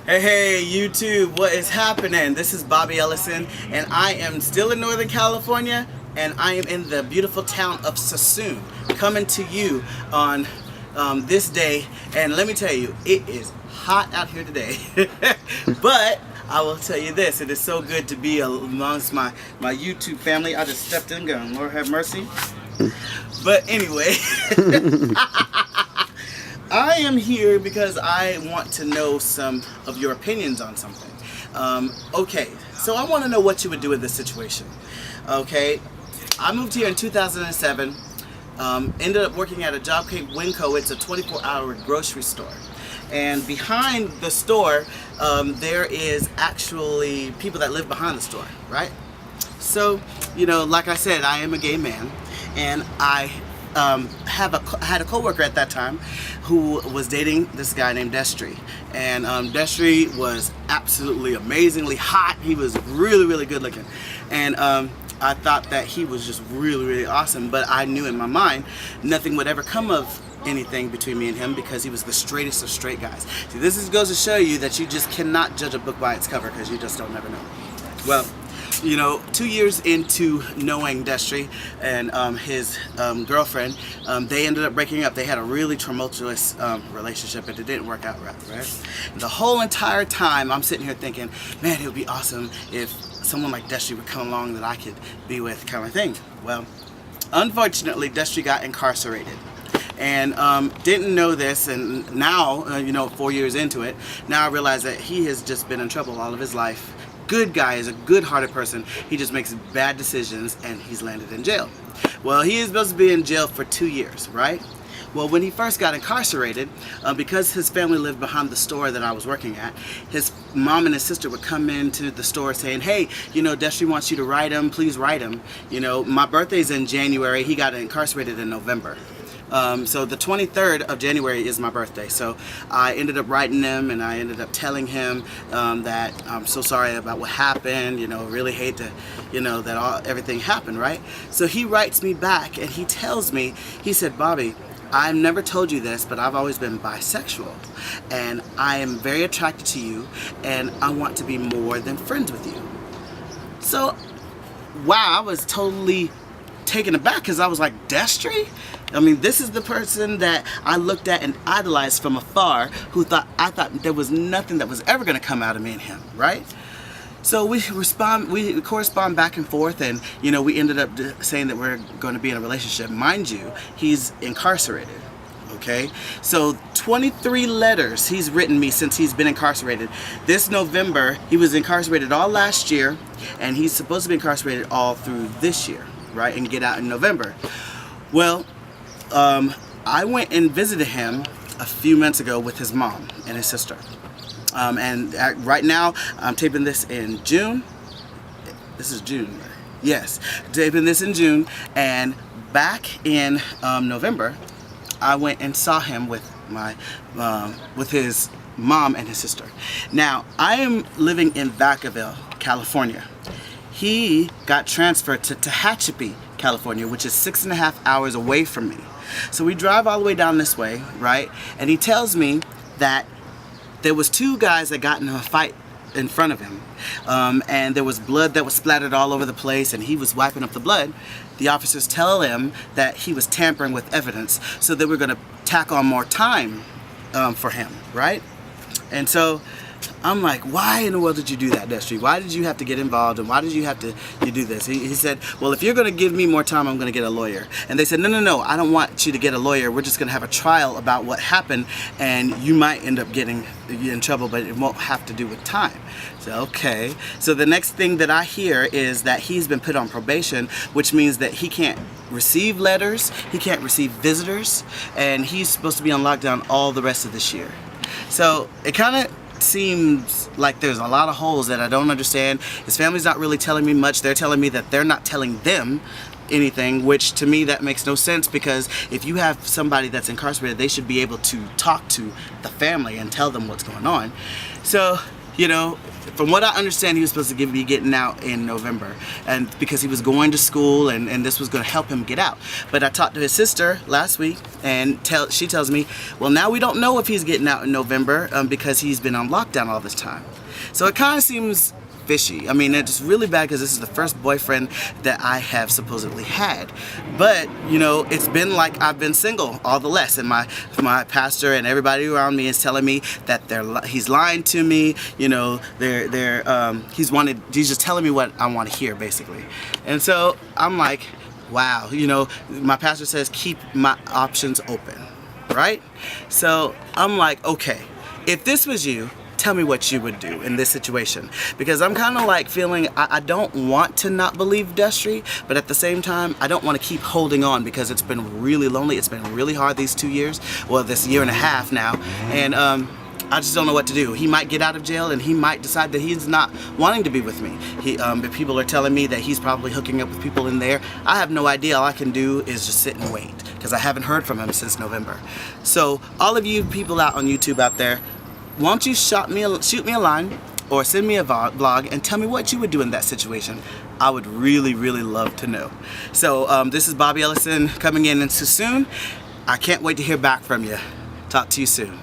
Hey YouTube, what is happening? This is Bobby Ellison and I am still in Northern California and I am in the beautiful town of Suisun, coming to you on this day. And let me tell you, it is hot out here today. But I will tell you this, it is so good to be amongst my YouTube family. I just stepped in going, Lord have mercy. But anyway, I am here because I want to know some of your opinions on something. Okay, so I want to know what you would do in this situation. Okay, I moved here in 2007, ended up working at a Job Cape Winco. It's a 24-hour grocery store. And behind the store, there is actually people that live behind the store, right? So, you know, like I said, I am a gay man, and I had a coworker at that time who was dating this guy named Destry, and Destry was absolutely amazingly hot. He was really good looking, and I thought that he was just really awesome, but I knew in my mind nothing would ever come of anything between me and him because he was the straightest of straight guys. See, this goes to show you that you just cannot judge a book by its cover because you just don't never know. Well, you know, 2 years into knowing Destry and his girlfriend, they ended up breaking up. They had a really tumultuous relationship, and it didn't work out right? And the whole entire time, I'm sitting here thinking, man, it would be awesome if someone like Destry would come along that I could be with, kind of thing. Well, unfortunately, Destry got incarcerated. And didn't know this, and now, you know, 4 years into it, now I realize that he has just been in trouble all of his life. Good guy, is a good-hearted person. He just makes bad decisions, and he's landed in jail. Well, he is supposed to be in jail for 2 years, right? Well, when he first got incarcerated, because his family lived behind the store that I was working at, his mom and his sister would come into the store saying, hey, you know, Destry wants you to write him, please write him. You know, my birthday's in January, he got incarcerated in November. So the 23rd of January is my birthday, so I ended up writing him, and I ended up telling him that I'm so sorry about what happened, you know, really hate to, you know, that everything happened, right? So he writes me back and he tells me, he said, Bobby, I've never told you this, but I've always been bisexual, and I am very attracted to you, and I want to be more than friends with you. So, wow, I was totally taken aback because I was like, Destry? I mean, this is the person that I looked at and idolized from afar, who I thought there was nothing that was ever going to come out of me and him, right? So we correspond back and forth, and you know, we ended up saying that we're going to be in a relationship. Mind you, he's incarcerated. Okay, so 23 letters he's written me since he's been incarcerated. This November, he was incarcerated all last year, and he's supposed to be incarcerated all through this year, right, and get out in November. Well, I went and visited him a few months ago with his mom and his sister. And right now, I'm taping this in June. This is June. Yes, taping this in June. And back in November, I went and saw him with with his mom and his sister. Now, I am living in Vacaville, California. He got transferred to Tehachapi, California, which is 6.5 hours away from me. So we drive all the way down this way, right? And he tells me that there was 2 guys that got in a fight in front of him, and there was blood that was splattered all over the place, and he was wiping up the blood. The officers tell him that he was tampering with evidence, so they were going to tack on more time for him, right? And so I'm like, why in the world did you do that, Destry? Why did you have to get involved, and why did you have to do this? He said, well, if you're going to give me more time, I'm going to get a lawyer. And they said, no, I don't want you to get a lawyer. We're just going to have a trial about what happened, and you might end up getting in trouble, but it won't have to do with time. So, okay. So the next thing that I hear is that he's been put on probation, which means that he can't receive letters, he can't receive visitors, and he's supposed to be on lockdown all the rest of this year. So it kind of seems like there's a lot of holes that I don't understand. His family's not really telling me much. They're telling me that they're not telling them anything, which to me that makes no sense, because if you have somebody that's incarcerated, they should be able to talk to the family and tell them what's going on. So you know, from what I understand, he was supposed to be getting out in November, and because he was going to school, and this was going to help him get out. But I talked to his sister last week, and she tells me, well, now we don't know if he's getting out in November because he's been on lockdown all this time. So it kind of seems fishy. I mean, it's really bad because this is the first boyfriend that I have supposedly had. But, you know, it's been like I've been single all the less, and my pastor and everybody around me is telling me that he's lying to me. You know, he's just telling me what I want to hear, basically. And so I'm like, wow, you know, my pastor says keep my options open, right? So I'm like, okay, if this was you, tell me what you would do in this situation, because I'm kind of like feeling I don't want to not believe Destry, but at the same time I don't want to keep holding on because it's been really lonely. It's been really hard these 2 years, well, this year and a half now, and I just don't know what to do. He might get out of jail and he might decide that he's not wanting to be with me. If people are telling me that he's probably hooking up with people in there, I have no idea. All I can do is just sit and wait because I haven't heard from him since November. So all of you people out on YouTube out there, why don't you shoot me a line or send me a vlog and tell me what you would do in that situation. I would really, really love to know. So this is Bobby Ellison coming in soon. I can't wait to hear back from you. Talk to you soon.